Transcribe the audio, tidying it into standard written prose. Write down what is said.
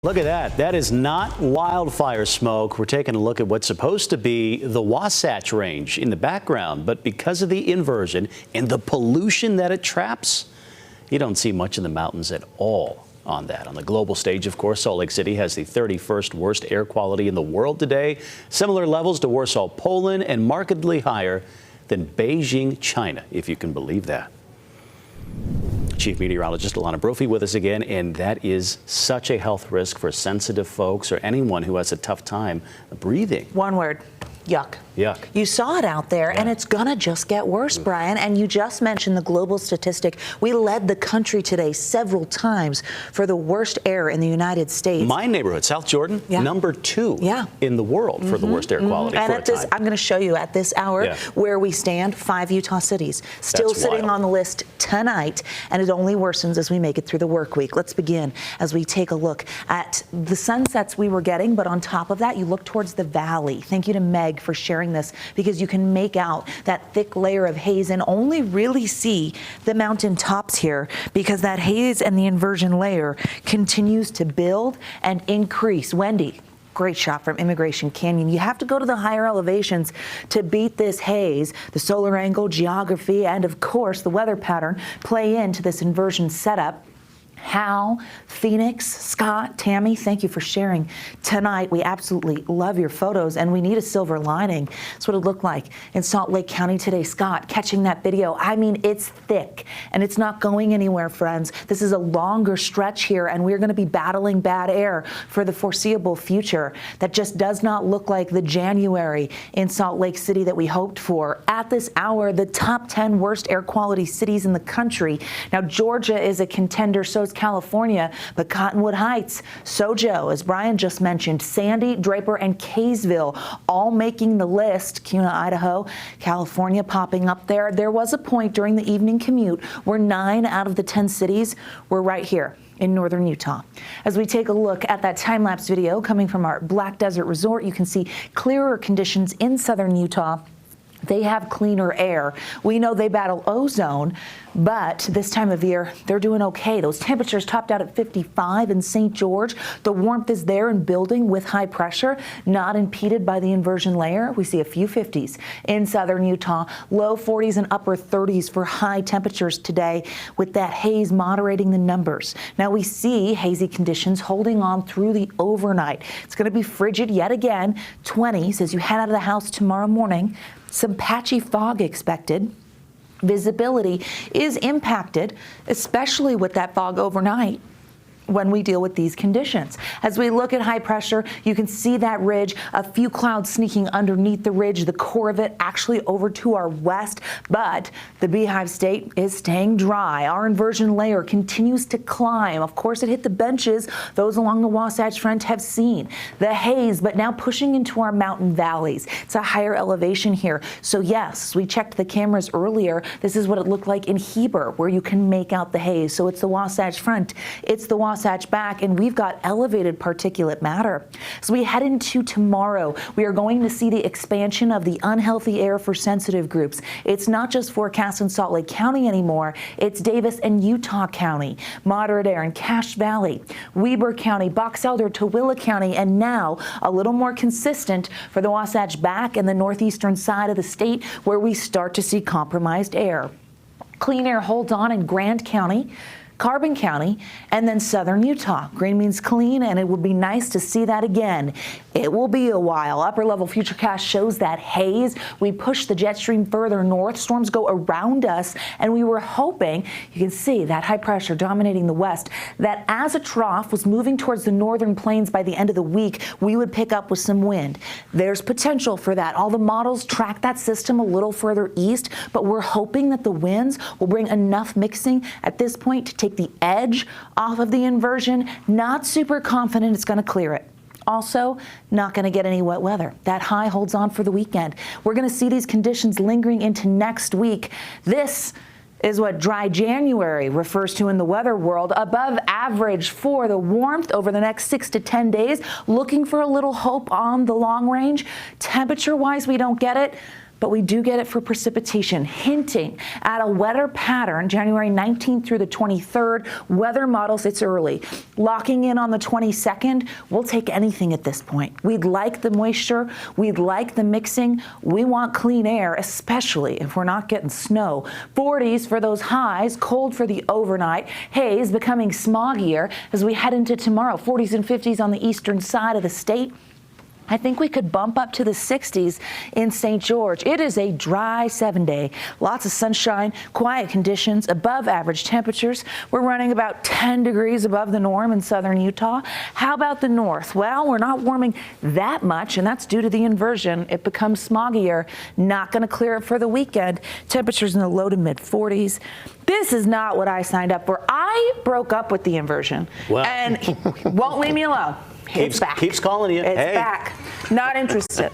Look at that. That is not wildfire smoke. We're taking a look at what's supposed to be the Wasatch Range in the background. But because of the inversion and the pollution that it traps, you don't see much in the mountains at all on that. On the global stage, of course, Salt Lake City has the 31st worst air quality in the world today. Similar levels to Warsaw, Poland, and markedly higher than Beijing, China, if you can believe that. Chief Meteorologist Alana Brophy with us again, and that is such a health risk for sensitive folks or anyone who has a tough time breathing. One word, yuck. Yuck. You saw it out there, and it's gonna just get worse, Brian. And you just mentioned the global statistic. We led the country today several times for the worst air in the United States. My neighborhood, South Jordan, number 2 in the world for the worst air quality. And at this, I'm going to show you at this hour where we stand. 5 Utah cities still sitting on the list tonight, and it only worsens as we make it through the work week. Let's begin as we take a look at the sunsets we were getting, but on top of that, you look towards the valley. Thank you to Meg for sharing this, because you can make out that thick layer of haze and only really see the mountain tops here, because that haze and the inversion layer continues to build and increase. Wendy, great shot from Immigration Canyon. You have to go to the higher elevations to beat this haze. The solar angle, geography, and of course the weather pattern play into this inversion setup. Hal, Phoenix, Scott, Tammy, thank you for sharing tonight. We absolutely love your photos, and we need a silver lining. That's what it looked like in Salt Lake County today. Scott, catching that video. I mean, it's thick, and it's not going anywhere, friends. This is a longer stretch here, and we're going to be battling bad air for the foreseeable future. That just does not look like the January in Salt Lake City that we hoped for. At this hour, the top 10 worst air quality cities in the country. Now, Georgia is a contender, so is California, but Cottonwood Heights, Sojo, as Brian just mentioned, Sandy, Draper, and Kaysville all making the list. Kuna, Idaho, California popping up there. There was a point during the evening commute where 9 out of the 10 cities were right here in northern Utah. As we take a look at that time-lapse video coming from our Black Desert Resort, you can see clearer conditions in southern Utah. They have cleaner air. We know they battle ozone, but this time of year, they're doing okay. Those temperatures topped out at 55 in St. George. The warmth is there and building with high pressure, not impeded by the inversion layer. We see a few 50s in southern Utah, low 40s and upper 30s for high temperatures today, with that haze moderating the numbers. Now we see hazy conditions holding on through the overnight. It's going to be frigid yet again, 20s as you head out of the house tomorrow morning. Some patchy fog expected. Visibility is impacted, especially with that fog overnight, when we deal with these conditions. As we look at high pressure, you can see that ridge, a few clouds sneaking underneath the ridge, the core of it actually over to our west, but the Beehive State is staying dry. Our inversion layer continues to climb. Of course, it hit the benches. Those along the Wasatch Front have seen the haze, but now pushing into our mountain valleys. It's a higher elevation here. So yes, we checked the cameras earlier. This is what it looked like in Heber, where you can make out the haze. So it's the Wasatch Front, it's the Wasatch back, and we've got elevated particulate matter. As we head into tomorrow, we are going to see the expansion of the unhealthy air for sensitive groups. It's not just forecast in Salt Lake County anymore. It's Davis and Utah County, moderate air in Cache Valley, Weber County, Box Elder, Tooele County, and now a little more consistent for the Wasatch back and the northeastern side of the state, where we start to see compromised air. Clean air holds on in Grand County, Carbon County, and then southern Utah. Green means clean, and it would be nice to see that again. It will be a while. Upper level futurecast shows that haze. We push the jet stream further north. Storms go around us, and we were hoping, you can see that high pressure dominating the west, that as a trough was moving towards the northern plains by the end of the week, we would pick up with some wind. There's potential for that. All the models track that system a little further east, but we're hoping that the winds will bring enough mixing at this point to take the edge off of the inversion. Not super confident it's going to clear it. Also, not going to get any wet weather. That high holds on for the weekend. We're going to see these conditions lingering into next week. This is what dry January refers to in the weather world. Above average for the warmth over the next 6 to 10 days. Looking for a little hope on the long range. Temperature-wise, we don't get it. but we do get it for precipitation, hinting at a wetter pattern January 19th through the 23rd. Weather models, it's early. Locking in on the 22nd, we'll take anything at this point. We'd like the moisture. We'd like the mixing. We want clean air, especially if we're not getting snow. 40s for those highs, cold for the overnight. Haze becoming smoggier as we head into tomorrow. 40s and 50s on the eastern side of the state. I think we could bump up to the 60s in St. George. It is a dry 7-day. Lots of sunshine, quiet conditions, above average temperatures. We're running about 10 degrees above the norm in southern Utah. How about the north? Well, we're not warming that much, and that's due to the inversion. It becomes smoggier. Not going to clear it for the weekend. Temperatures in the low to mid 40s. This is not what I signed up for. I broke up with the inversion, and won't leave me alone. It's back. Keeps calling you. It's back. Not interested.